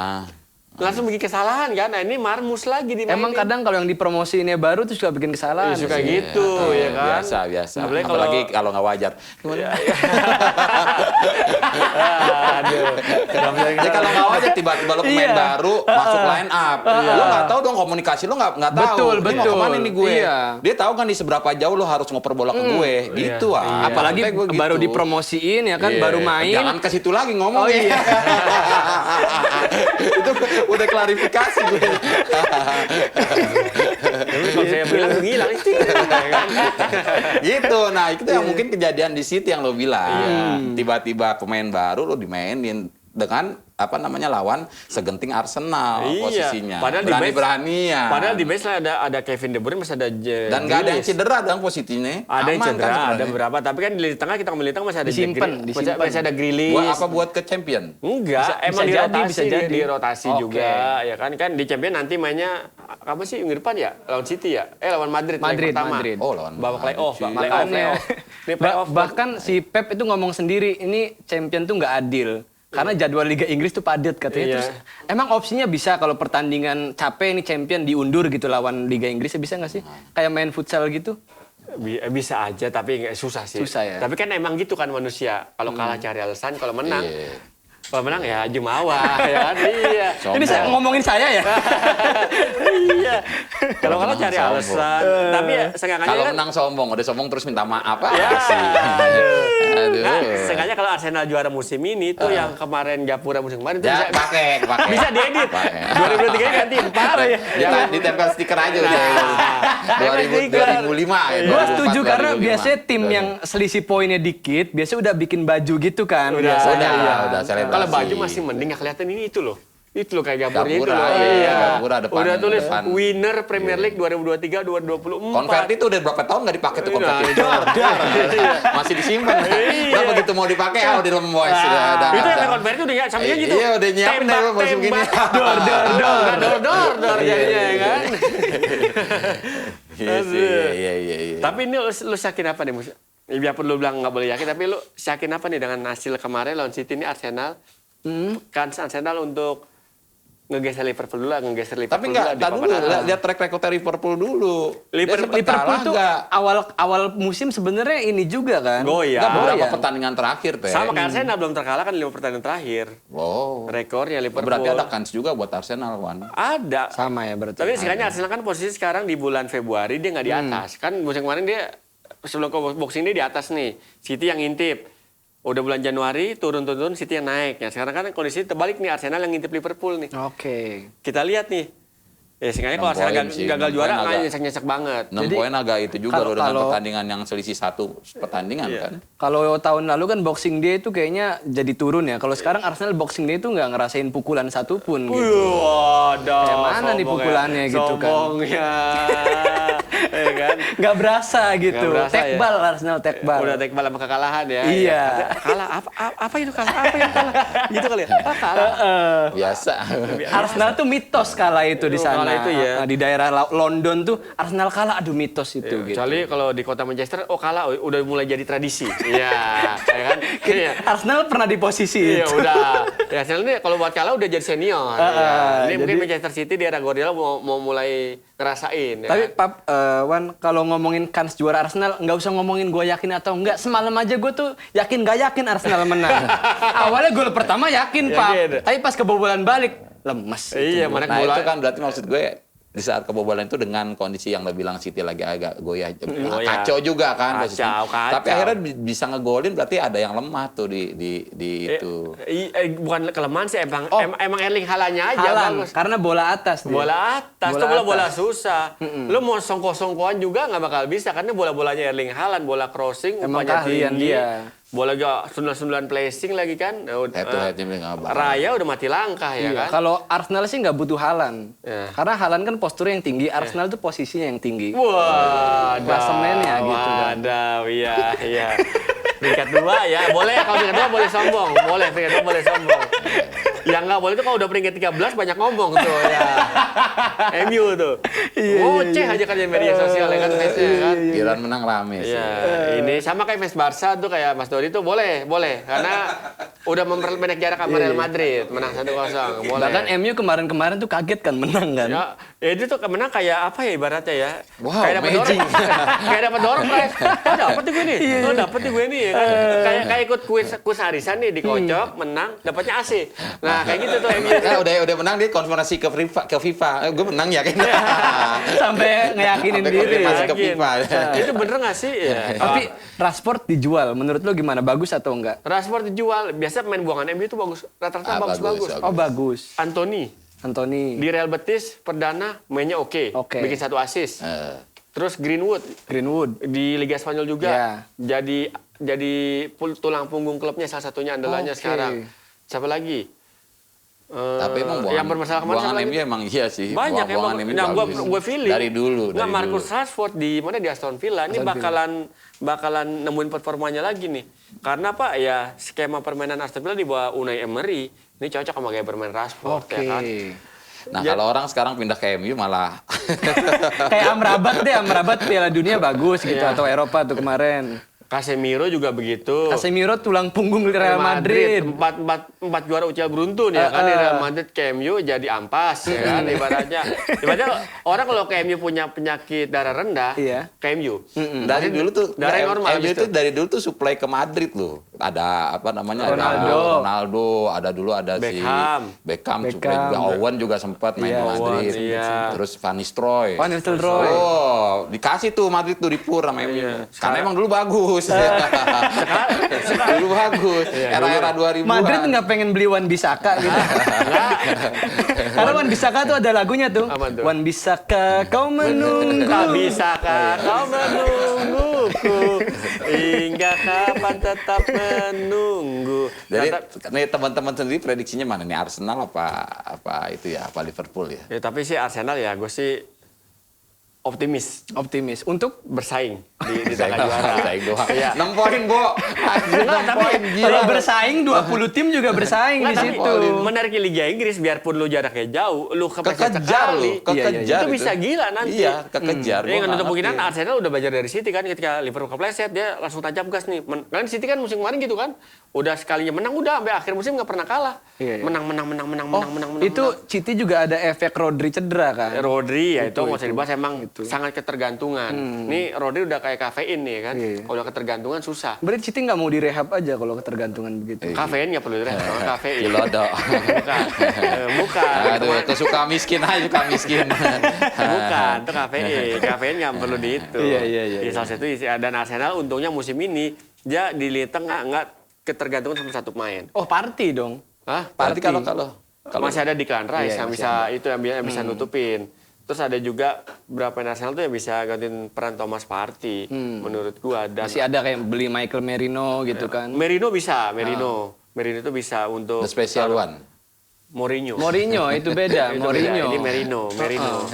Langsung bikin kesalahan kan. Nah, ini Marmus lagi dimainin. Emang kadang kalau yang dipromosiinnya baru tuh suka bikin kesalahan. suka sih. gitu ya kan. Biasa. Apalagi Kalau nggak wajar. Gimana? Aduh. Ya kalau nggak wajar tiba-tiba lo pemain Iya. baru masuk line up, lo nggak tahu dong komunikasi lo nggak tahu. Betul, Ini mau betul. kemana nih gue? Iya. Dia tahu kan di seberapa jauh lo harus ngoper bola ke gue, gitu ah. Apalagi Sampai gue gitu. baru dipromosiin ya kan, Iya. baru main. Jangan ke situ lagi ngomong. Oh iya. Itu udah klarifikasi gue. Tapi kalau saya bilang tuh ngilang itu. Gitu. Nah, itu Iya. yang mungkin kejadian di City yang lo bilang. Tiba-tiba pemain baru lo dimainin dengan lawan segenting Arsenal posisinya. Padahal berani-beranian. Padahal di base ada Kevin De Bruyne, masih ada dan nggak ada yang cedera dong posisinya. Ada yang Aman cedera, kan ada beberapa. Tapi kan di tengah kita ngomongin di tengah masih ada Disimpan. masih ada Grealish. Buat ke champion? Enggak, Bisa emang jadi, bisa jadi. di rotasi Oke. juga ya kan di Champions nanti mainnya apa sih minggu depan ya lawan City ya lawan Madrid leg pertama. Madrid. Lawan Babak Madrid, playoff, cuy. playoff. Ini playoff. Bahkan si Pep itu ngomong sendiri, ini champion tuh nggak adil. Karena jadwal Liga Inggris tuh padat katanya. Iya. Terus emang opsinya bisa kalau pertandingan capek nih champion diundur gitu lawan Liga Inggris, bisa nggak sih? Kayak main futsal gitu? Bisa aja tapi nggak susah sih. Susah ya? Tapi kan emang gitu kan manusia. Kalau kalah cari alasan, kalau menang Iya. kalau menang ya jumawa ya kan. Iya. Ini saya ngomongin saya ya? Iya. Kalau kalah menang cari sombong. alasan. Tapi ya seenggaknya Kalau kan menang sombong, udah sombong terus minta maaf Ya. sih. Aduh. Nah, seenggaknya kalau Arsenal juara musim ini tuh yang kemarin Gapura musim kemarin tuh Ya, bisa pakai. bisa diedit. Pakai. 2023 ganti 4. Ditempel stiker aja udah. 2005 ya. Gue setuju 2004, karena 2005. biasanya tim yang selisih poinnya dikit, biasanya udah bikin baju gitu kan. biasanya. Udah selebrasi. Kalau baju masih mending nggak kelihatan ini itu loh. Itu loh kayak Gapura itu Gapura, loh. iya. Gapura depan, Udah tulis depan. winner Premier League 2023 2024. Konverti itu udah berapa tahun nggak dipakai tuh konverti? Nah, Masih disimpan. Nah, begitu mau dipakai, udah lemoy. Itu yang konverti udah ya sampingnya gitu. Iya, udah nyiapin deh musim gini. Dor jadinya ya kan. Iya. Tapi ini lu yakin apa nih? Ya, biarpun lu bilang nggak boleh yakin, tapi lu yakin apa nih dengan hasil kemarin lawan City ini Arsenal? Kan Arsenal untuk ngegeser Liverpool dulu lah, Tapi nggak, di dulu papan atas. lihat track record Liverpool dulu. Liverpool tuh awal musim sebenarnya ini juga kan. Goyang. Nggak, beberapa Goyang. pertandingan terakhir, Teh. Sama kayak Arsenal belum terkalahkan di 5 pertandingan terakhir. Wow. Rekornya Liverpool. Berarti ada kans juga buat Arsenal, Wan. Ada. Sama ya berarti. Tapi sekarang Arsenal kan posisi sekarang di bulan Februari dia nggak di atas. Kan musim kemarin dia sebelum ke boxing dia di atas nih. City yang ngintip. Udah bulan Januari turun City yang naik. Ya sekarang kan kondisi terbalik nih Arsenal yang ngintip Liverpool nih. Oke. Kita lihat nih. Ya seenggaknya kalau 6 Arsenal poin sih, gagal 6 juara poin nggak agak- nyesek-nyesek banget. 6 Jadi, poin agak itu juga loh dengan kalau- pertandingan yang selisih 1 pertandingan Iya. kan. Kalau tahun lalu kan Boxing Day itu kayaknya jadi turun ya. Kalau sekarang Arsenal Boxing Day itu nggak ngerasain pukulan satupun gitu. Waduh. Kayak mana nih pukulannya gitu kan. Sombongnya. Ya kan? Nggak berasa gitu. Nggak berasa, Tekbal Arsenal tekbal. Udah tekbal sama kekalahan ya. Iya. Ya. Kalah apa itu kalah? Apa yang kalah? Gitu kali ya. Kalah. Biasa. Arsenal tuh mitos kalah itu di sana. Kalah itu ya. Di daerah London tuh Arsenal kalah, aduh mitos itu gitu. Kecuali kalau di kota Manchester, kalah udah mulai jadi tradisi. Iya, ya kan? Iya. Arsenal pernah di posisi Iya itu. udah. Ya Arsenal ini kalau buat kalah udah jadi senior. Iya. Ini mungkin jadi- Manchester City di era Guardiola mau mulai ngerasain. Ya Tapi kan? Pap, Wan, kalau ngomongin kans juara Arsenal, nggak usah ngomongin gue yakin atau enggak. Semalam aja gue tuh yakin nggak yakin Arsenal menang. Awalnya gol pertama yakin, Pap. Yakin. Tapi pas kebobolan balik, lemes. Iya, mana Nah bola. itu kan berarti maksud gue di saat kebobolan itu dengan kondisi yang lo bilang City lagi agak goyah, Goyah. kacau juga kan posisinya. Kacau. Tapi akhirnya bisa ngegolin berarti ada yang lemah tuh di itu. Bukan kelemahan sih, emang Erling Haalandnya aja Haaland, bagus. karena bola atas dia. Bola atas, Bola tuh bola-bola atas. susah. Lu mau songko-songkoan juga nggak bakal bisa, karena bola-bolanya Erling Haaland, bola crossing, Emang umpannya keahlian tinggi. dia. Bola gak sundulan placing lagi kan. Head to head-nya nggak bakal. Raya udah mati langkah ya Iya, kan. kalau Arsenal sih nggak butuh Haaland. Iya. Karena Haaland kan posturnya yang tinggi, Arsenal tuh posisinya yang tinggi. Wah, Klasemennya gitu kan. Wadaw, iya. Peringkat 2 ya, boleh kalau peringkat 2 boleh sombong. Boleh, peringkat 2 boleh sombong. Yang nggak boleh itu kalau udah peringkat 13 banyak ngomong tuh ya. MU tuh. Ngoceh aja kan di media sosial ya kan, fansnya kan. Kiraan menang rame sih. Iya, ini sama kayak fans Barca tuh kayak Mas Dodi tuh boleh karena udah memperpendek jarak sama Real Madrid, menang 1-0, boleh. Bahkan MU kemarin-kemarin tuh kaget kan menang kan. Ya itu tuh menang kayak apa ya ibaratnya ya? Wow, kayak dapat magic. dorong, kayak dapat dorong prize. Oh dapat nih gue nih, dapat nih gue nih ya kan. Kayak ikut kuis arisan nih dikocok, menang, dapatnya AC. Nah kayak gitu tuh MU. Nah, udah menang dia konfirmasi ke FIFA. Gue menang ya kan. Sampai ngeyakinin Sampai diri. konfirmasi ke Yakin. FIFA. Itu bener nggak sih? Ya. Tapi Rashford dijual, menurut lo gimana? Bagus atau enggak? Rashford dijual, biasa pemain buangan MU itu bagus, rata-rata bagus-bagus. Oh bagus. Anthony Anthony, di Real Betis perdana mainnya oke, Oke. bikin 1 assist. Terus Greenwood Greenwood. di Liga Spanyol juga Ya. jadi tulang punggung klubnya salah satunya andalannya Oke. sekarang. Siapa lagi? Tapi emang yang bermasalah kemarin buangan siapa MU lagi? emang iya sih. Banyak Buangan emang. MU Nah, bagus. gue feeling. Dari dulu. Nggak, Marcus Rashford di mana di Aston Villa ini bakalan nemuin performanya lagi nih. Karena Pak ya skema permainan Aston Villa di bawah Unai Emery ini cocok sama gaya bermain Rashford Oke. ya kan. Nah, kalau orang sekarang pindah ke MU malah Kayak Amrabat Piala Dunia bagus gitu Iya. atau Eropa tuh kemarin. Casemiro juga begitu. Casemiro tulang punggung di Real Madrid. Empat juara UCL beruntun ya kan di Real Madrid ke MU jadi ampas ya kan ibaratnya. Ibaratnya orang kalau ke MU punya penyakit darah rendah, Iya. ke MU. dari dulu tuh Darah yang normal MU habis itu itu. dari dulu tuh supply ke Madrid loh. Ada apa namanya? Ronaldo. Ada Ronaldo, ada dulu ada Beckham. si Beckham supply juga. Owen juga sempat main Iya, di Madrid. Owen, iya. Terus Van Nistelrooy. Van Nistelrooy. Oh, dikasih tuh Madrid tuh dipur sama MU. Iya. Karena emang dulu bagus. Dulu bagus. Era-era 2000-an. Madrid nggak pengen beli Wan Bissaka gitu. Karena Wan Bissaka tuh ada lagunya tuh. Apa tuh? Wan Bissaka kau menunggu. Tak bisakah kau menungguku hingga kapan tetap menunggu. Jadi Kata- nih teman-teman sendiri prediksinya mana nih, Arsenal apa itu ya, apa Liverpool ya? ya tapi sih Arsenal ya gue sih optimis Optimis untuk bersaing di tangga juara. Saing doang. Iya. 6 poin, Bo. Anjir, 6 tapi poin gila. kalau bersaing 20 tim juga bersaing di Nggak, tapi situ. menariknya Liga Inggris biarpun lu jaraknya jauh, lu kepleset Kekejar sekali. lu, kekejar Itu bisa gila nanti. Iya, kekejar. Ya, nggak kemungkinan Arsenal udah belajar dari City kan ketika Liverpool kepleset dia langsung tancap gas nih. Kan City kan musim kemarin gitu kan. Udah sekalinya menang udah sampai akhir musim nggak pernah kalah. Iya, iya. Menang. Itu City juga ada efek Rodri cedera kan. Rodri ya itu nggak usah dibahas emang sangat ketergantungan. Nih Rodri udah kayak kafein nih kan. Iya. Kalau ketergantungan susah. Berarti City nggak mau direhab aja kalau ketergantungan begitu. Kafein nggak perlu direhab, kafein. Gilodok. Bukan. Bukan. Aduh, itu suka miskin aja, suka miskin. Bukan, itu kafein. Kafein nggak perlu di itu. Iya. Ya, salah satu isi. Dan Arsenal untungnya musim ini dia di lini nggak ketergantungan sama satu pemain. Oh, Partey dong. Hah? Berarti kalau Masih ada Declan Rice Iya, yang masih bisa itu yang bisa nutupin. Terus ada juga beberapa pemain Arsenal tuh yang bisa gantiin peran Thomas Partey menurut gua. Dan Masih ada kayak beli Michael Merino gitu kan. Merino bisa, Merino itu bisa untuk the special one. Mourinho. Mourinho itu beda, Itu beda. Mourinho. Ini Merino.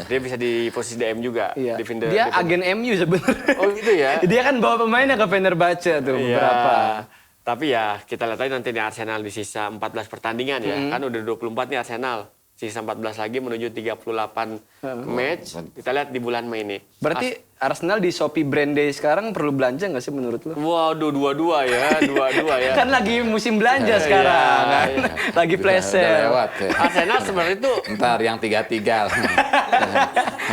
Dia bisa di posisi DM juga. Iya. Defender. Dia agen MU sebenarnya. Oh gitu ya. Dia kan bawa pemainnya ke Fenerbahce tuh Iya. beberapa. Tapi ya kita lihat aja nanti nih Arsenal di sisa 14 pertandingan ya. Kan udah 24 nih Arsenal. Sisa 14 lagi menuju 38 match. Kita lihat di bulan Mei nih. Berarti Arsenal di Shopee Brand Day sekarang perlu belanja nggak sih menurut lo? Waduh, dua-dua ya. Kan lagi musim belanja sekarang kan. iya. Lagi flash Udah sale. lewat ya. Arsenal sebenarnya itu Ntar yang 3-3.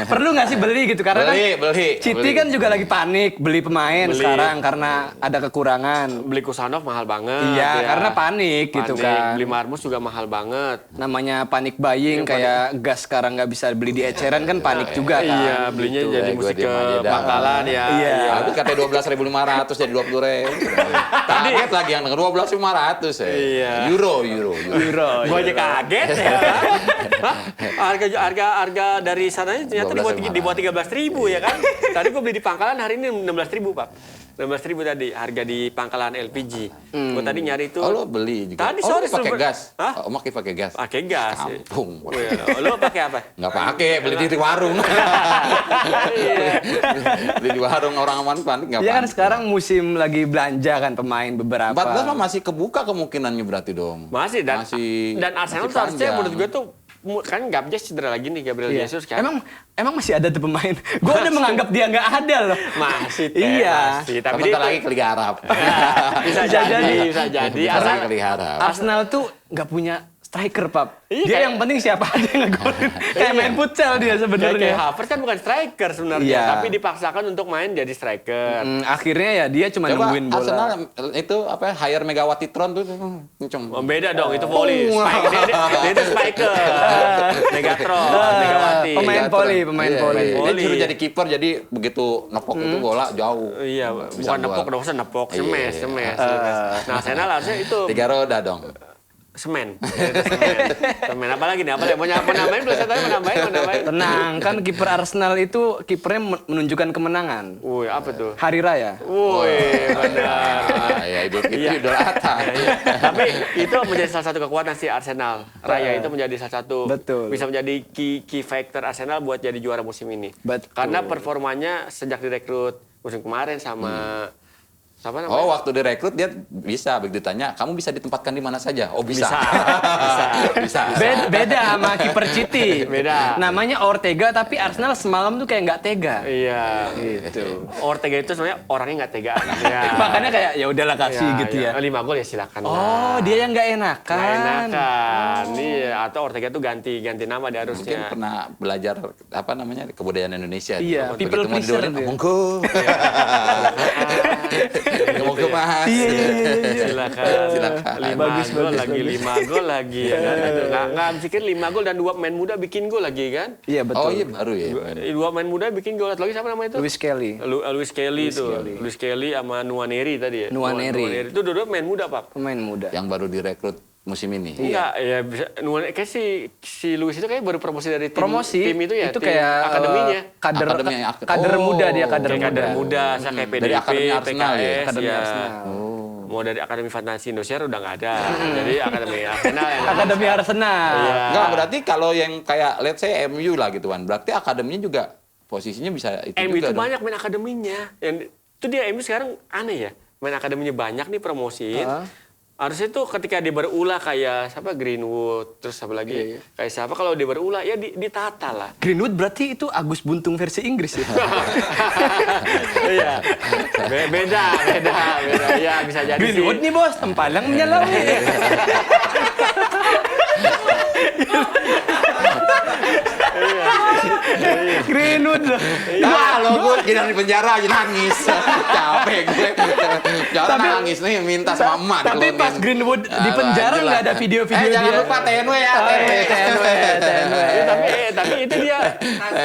Perlu nggak sih beli gitu karena Beli. kan City kan juga lagi panik beli pemain Beli. sekarang karena ada kekurangan. beli Kusanov mahal banget. Iya, ya. karena panik gitu kan. Beli Marmus juga mahal banget. Namanya panik buying kayak gas sekarang nggak bisa beli di eceran kan panik juga kan. Iya, belinya Gitu. jadi Gua mesti ke diem aja dah. Bangkalan ya. Iya. Tapi katanya 12.500 jadi 20.000. Kaget lagi yang denger 12.500 ya. Iya. Euro. Gua aja kaget ya. Hah? Harga dari sananya ternyata di bawah 13.000 ya kan. Tadi gua beli di Pangkalan hari ini 16.000, Pak. 16.000 tadi harga di Pangkalan LPG. Gua tadi nyari itu. Oh, lo beli juga? Tadi Oh, sore lo pakai suruh- gas? Hah? Oh, makai pakai gas? Pakai gas. Kampung. Oh, iya. Lo pakai apa? Nggak pakai, beli di warung. Iya. Beli di warung orang aman panik nggak Iya kan panik. sekarang musim lagi belanja kan pemain beberapa. 14 mah masih kebuka kemungkinannya berarti dong. Masih dan Arsenal masih seharusnya panjang. menurut gue tuh kan Gabjes cedera lagi nih Gabriel Iya. Jesus kan. Emang masih ada tuh pemain. Gue udah menganggap dia nggak ada loh. Masih Iya. masih. Tapi Tapi dia bentar lagi ke Liga Arab. bisa jadi. Bentar lagi ke Liga Arab. Arsenal tuh nggak punya striker, Pap. Iya, Dia kayak- yang penting siapa aja yang ngegolin. Kayak main futsal dia Kayak sebenarnya. Havertz kan bukan striker sebenarnya, Iya. tapi dipaksakan untuk main jadi striker. Akhirnya ya dia cuma Coba nungguin bola. Arsenal itu apa hire Megawati Tron tuh Oh, beda dong, itu volley. Dia itu spiker. Megatron, Megawati. Pemain volley, pemain Iya, volley. Dia Volley. disuruh jadi kiper, jadi begitu nepok itu bola jauh. Iya, Bisa bukan gol. nepok dong, nepok, Iya, semes, iya. semes. Nah, Arsenal harusnya itu 3 roda dong. semen. Semen apa lagi nih? Apa lagi? Mau nambahin belum? Saya tadi mau nambahin. Tenang, kan kiper Arsenal itu kipernya menunjukkan kemenangan. Wih, apa tuh? Hari Raya. Wih, benar. Iya, Idul Fitri, Iya. Idul Adha. Tapi itu menjadi salah satu kekuatan si Arsenal. Raya itu menjadi salah satu Betul. bisa menjadi key factor Arsenal buat jadi juara musim ini. Betul. Karena performanya sejak direkrut musim kemarin sama siapa namanya? Oh, waktu direkrut dia bisa, begitu ditanya, kamu bisa ditempatkan di mana saja? Oh, bisa. Bisa. Bisa. Beda sama kiper City. Beda. Namanya Ortega tapi Arsenal semalam tuh kayak nggak tega. Iya. Gitu. Ortega itu sebenarnya orangnya nggak tegaan. Ya. Makanya kayak ya udahlah kasih gitu ya. 5 gol ya silakan. Oh, dia yang nggak enakan. Nggak enakan. Iya, atau Ortega tuh ganti nama dia Mungkin harusnya. pernah belajar apa namanya kebudayaan Indonesia. Iya, Begitu people mau pleaser didoain, dia. monggo. Monggo Mas. Silakan. 5 gol lagi, 5 gol lagi. Ya kan? Nggak pikir 5 gol dan 2 pemain muda bikin gol lagi kan? Iya betul. Oh iya baru ya. 2 pemain muda bikin gol. Lagi siapa namanya itu? Luis Kelly. Luis Kelly itu. Luis Kelly sama Nwaneri tadi ya. Nwaneri. Itu dua-dua pemain muda, Pak. Pemain muda. Yang baru direkrut musim ini. Enggak, ya bisa Nwaneri kayak si Luis itu kayak baru promosi dari Promosi tim itu ya. itu tim kayak akademinya. kader Akademi- kader Oh, muda dia Kayak kader muda, saya kayak PDIP, Dari Akademi Arsenal ya? PKS, Akademi ya. Arsenal. Mau dari Akademi Fantasi Indonesia udah nggak ada. Jadi Akademi Arsenal yang Akademi Arsenal. Iya. Enggak, berarti kalau yang kayak let's say MU lah gitu kan. Berarti akademinya juga posisinya bisa itu MU juga. itu dong. banyak main akademinya. Itu dia MU sekarang aneh ya. Main akademinya banyak nih promosiin. Harusnya tuh ketika dia berulah kayak siapa Greenwood, terus apa lagi? Kayak siapa kalau dia berulah ya ditata lah. Greenwood berarti itu Agus Buntung versi Inggris ya. Iya. Beda. Ya bisa jadi Greenwood sih. nih bos, tempalang menyelam. Greenwood loh. Ah, lo gue jadi di penjara aja nangis. Capek gue. Jangan Tapi- nangis nih minta sama emak. Tapi dikeluarin. pas Greenwood di Ah, penjara lanjut nggak lah. ada video-video Jangan dia. lupa TNW ya. Oh, iya, TNW. Ya, tapi itu dia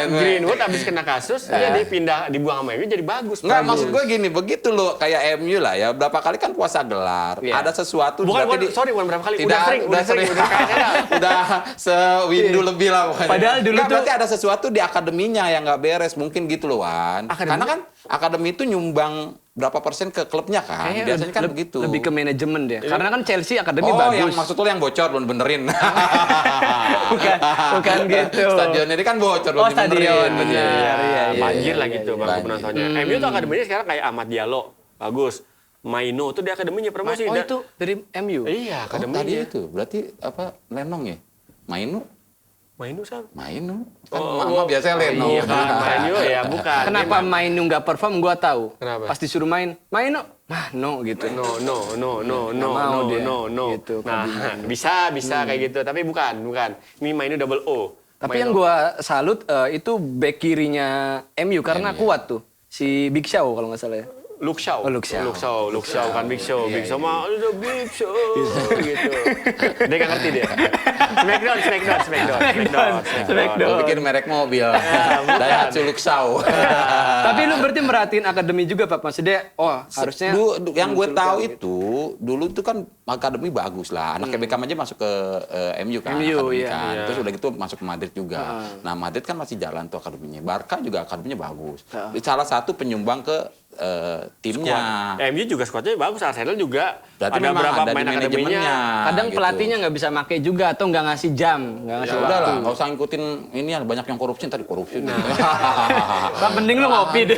Greenwood habis kena kasus dia dipindah dibuang sama MU jadi bagus. Enggak, bagus. maksud gue gini, begitu lo kayak MU lah ya, berapa kali kan puasa gelar, Iya. ada sesuatu Bukan, berarti sorry, bukan berapa kali. tidak, Udah sering. udah sewindu lebih lah pokoknya. Padahal dulu Nggak, tuh- berarti ada sesuatu di akademinya yang nggak beres, mungkin gitu loh Wan. Akademi? Karena kan akademi itu nyumbang berapa persen ke klubnya kan, Kayaknya biasanya kan begitu. Lebih ke manajemen dia. Karena kan Chelsea akademi Oh, yang bagus. maksud lo yang bocor belum benerin. bukan gitu. Stadionnya ini kan bocor belum Oh, stadion, dibenerin. benar. Iya, Banjir lah iya, gitu iya, bang banjir. penontonnya. MU tuh akademinya sekarang kayak Ahmad Diallo, bagus. Maino tuh dia akademinya promosi. Oh itu dari MU. Iya, Oh, tadi akademinya. itu berarti apa Lenong ya? Mainu? Maino siapa? Mainu? Kan Oh, mama biasanya Lenong. Iya, Maino ya bukan. Kenapa Dia Mainu nggak perform? Gua tahu. Kenapa? Pas disuruh main, Mainu, no gitu. No. Nggak mau dia. Gitu, Nah, bisa kayak gitu, tapi bukan. Ini Maino double O. Tapi yang gua salut itu back kirinya MU karena kuat tuh. Si Big Shaw kalau nggak salah ya. Luke Shaw. Oh, Luke Shaw. Luke Shaw kan Big Show. Big Show mah udah Big Show gitu. Dia nggak ngerti dia. Smackdown. Gue pikir merek mobil. Daihatsu Luxau. Tapi lu berarti merhatiin akademi juga Pak. Maksudnya, harusnya Yang gue tahu itu dulu itu kan akademi bagus lah. Anak Beckham aja masuk ke MU kan. MU, akademi iya. kan. Terus udah gitu masuk ke Madrid juga. Nah Madrid kan masih jalan tuh akademinya. Barca juga akademinya bagus. Salah satu penyumbang ke timnya. MU juga squadnya bagus, Arsenal juga. Berarti ada memang berapa ada di pemain manajemennya. akademinya. kadang gitu. pelatihnya nggak bisa make juga atau nggak ngasih jam, nggak ngasih Ya waktu. udah lah, nggak usah ngikutin ini ya banyak yang korupsi tadi korupsi. Pak, mending lu ngopi deh.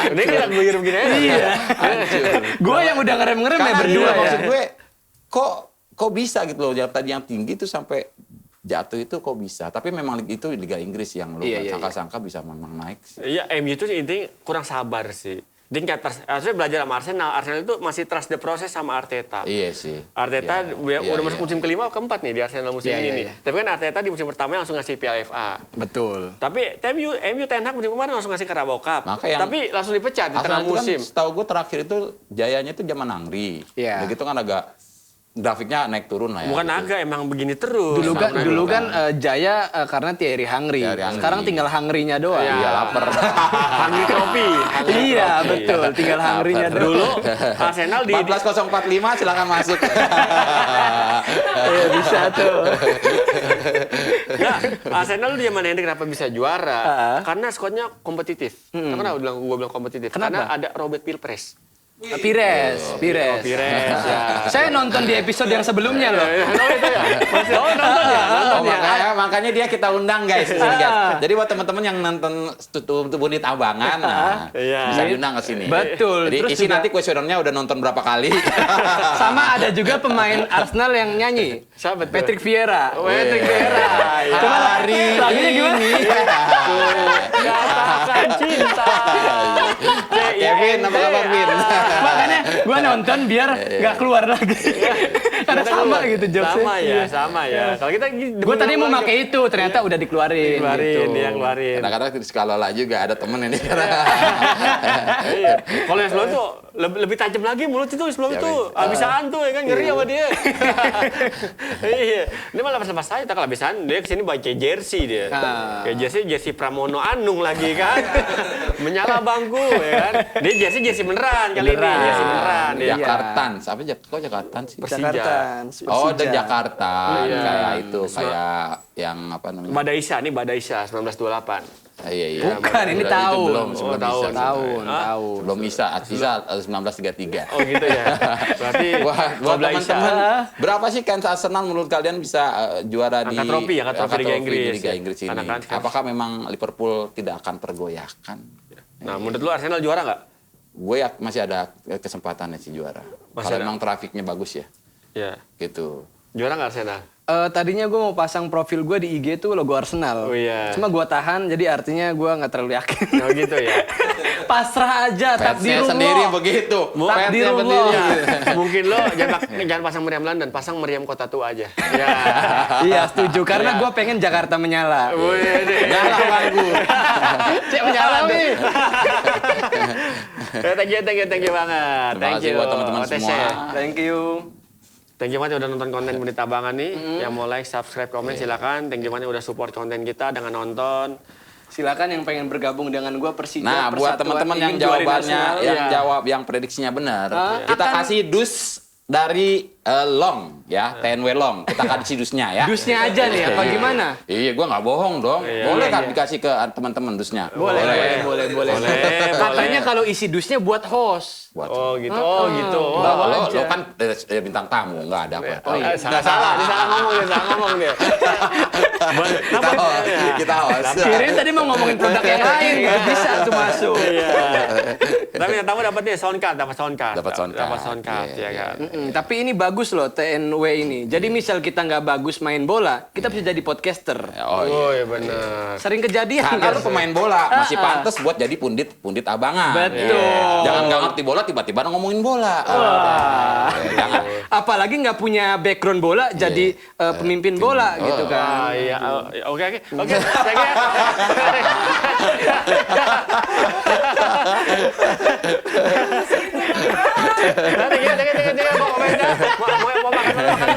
Ini kan gue begini aja. Iya. Gue yang udah ngerem-ngerem ya Karena berdua iya, ya. maksud gue kok bisa gitu loh, tadi yang tinggi tuh sampai jatuh itu kok bisa. Tapi memang itu Liga Inggris yang lo Iya, iya, sangka-sangka bisa memang naik. Iya, MU itu intinya kurang sabar sih. Dia nggak harusnya belajar sama Arsenal. Arsenal itu masih trust the process sama Arteta. Iya sih. Arteta Iya, udah iya, masuk iya. musim kelima atau keempat nih di Arsenal musim Iya, iya, ini. iya. Tapi kan Arteta di musim pertama langsung ngasih Piala FA. Betul. Tapi MU Ten Hag musim kemarin langsung ngasih Carabao Cup. Maka yang- Tapi langsung dipecat di tengah Arsenal itu kan musim. setahu gue terakhir itu jayanya itu zaman Angri. Iya. Begitu kan agak grafiknya naik turun lah ya. Bukan gitu. agak emang begini terus. Dulu kan Jaya karena Thierry Henry. Thierry Henry. Sekarang tinggal Hungry-nya doang. Iya lapar. Hungry Trophy. Iya, betul. Tinggal Hungry-nya doang. Dulu Arsenal di 14045 silakan masuk. Iya, bisa tuh. Nggak, Arsenal di zaman Hendrik kenapa bisa juara? Karena skuadnya kompetitif. Tahu kenapa gue bilang kompetitif? Kenapa? Karena ada Robert Peel Press. Pires. Pires ya. Saya nonton di episode yang sebelumnya loh. Oh itu ya. Masih nonton ya. Makanya dia kita undang guys di sini, guys. Jadi buat teman-teman yang nonton Bunit Abangan, Iya. bisa diundang ke sini. Betul. Jadi Terus isi juga- nanti kuesionernya udah nonton berapa kali. Sama ada juga pemain Arsenal yang nyanyi. Siapa tuh? Patrick Vieira. Patrick Vieira. Ya. Coba Hari lagunya gimana? ini. Katakan cinta. Kevin, apa kabar Vin? Makanya gue nonton biar nggak keluar lagi. Karena Kita sama keluar. gitu jokesnya. Sama ya, sama ya. Kalau kita Gue tadi mau pakai itu, ternyata udah dikeluarin. keluarin, gitu. dia keluarin. Kadang-kadang di sekolah juga ada temen ini. Iya. Kalau yang sebelum tuh lebih tajam lagi mulut itu sebelum Ya, itu. Abisaan tuh ya kan ngeri sama dia. Iya. Ini malah lepas saya tak kehabisan. Dia kesini baca jersey dia. Kayak jersey Pramono Anung lagi kan. Menyala bangku ya kan. Dia jersey beneran kali ini. Jersey beneran. Dia. Jakartan, apa kok Jakartan sih? Jakarta. Oh, dan Jakarta, Iya. kayak itu, kayak yang apa namanya? Badaisha 1928. Iya. Bukan, ini Itu tahun. belum, sebelum tahun. Isa. Tahun. Belum Isa 1933. Oh gitu ya. Berarti Wah, buat Badaisha. teman-teman, berapa sih kans Arsenal menurut kalian bisa juara di Angkat trofi Liga Inggris. di Liga Inggris ini? Karena kan sekarang- Apakah memang Liverpool tidak akan tergoyahkan? Nah, menurut lu Arsenal juara nggak? Gue masih ada kesempatannya sih juara. Masih Kalau ada? emang trafiknya bagus ya, Iya. gitu. Juara nggak Arsenal? Tadinya gue mau pasang profil gue di IG tuh logo Arsenal. Oh, iya. Cuma gue tahan, jadi artinya gue nggak terlalu yakin. Oh gitu ya. Pasrah aja, Fansnya takdirullah. sendiri begitu. Fansnya Takdirullah. sendiri. Ya, mungkin lo jangan pasang meriam London, pasang meriam kota tua aja. Ya. Iya setuju, karena gue pengen Jakarta menyala. Wih, deh. Nyala bangku. Cek menyala nih. Thank you banget. Terima kasih buat teman-teman OTC. semua. Thank you. Thank you banget yang udah nonton konten Bunit Abangan nih. Yang mau like, subscribe, komen silakan. Thank you banget yang udah support konten kita dengan nonton. Silakan yang pengen bergabung dengan gue Persija. Nah, buat Persatuan teman-teman yang ingin juara jawabannya, nasional. yang Iya. jawab, yang prediksinya benar, Ah, kita akan- kasih dus dari Long, ya, TNW Long. Kita kasih dusnya ya. Dusnya aja nih, apa gimana? Iya, gua nggak bohong dong. Iya, Boleh kan iya. dikasih ke teman-teman dusnya? Boleh. Boleh. Katanya kalau isi dusnya buat host. Buat Oh gitu. Oh gitu. Oh, lo aja. kan bintang tamu, nggak ada apa. Salah. Dia salah ngomong dia. Kita host, kita host. Kirain tadi mau ngomongin produk yang lain, gitu bisa tuh masuk. Iya. Tapi yang tamu dapat nih sound card. Dapat sound card, ya iya, kan. Tapi ini bagus loh TNW ini. Jadi misal kita nggak bagus main bola, kita bisa jadi podcaster. Oh, iya. Oh iya benar. Sering kejadian. Karena kan? lu pemain bola, masih pantas buat jadi pundit abangan. Betul. Jangan nggak ngerti bola, tiba-tiba ngomongin bola. Jangan. Apalagi nggak punya background bola, jadi pemimpin bola gitu Ah kan. iya. Oke. Thank you. Thank you. Mau makan dulu.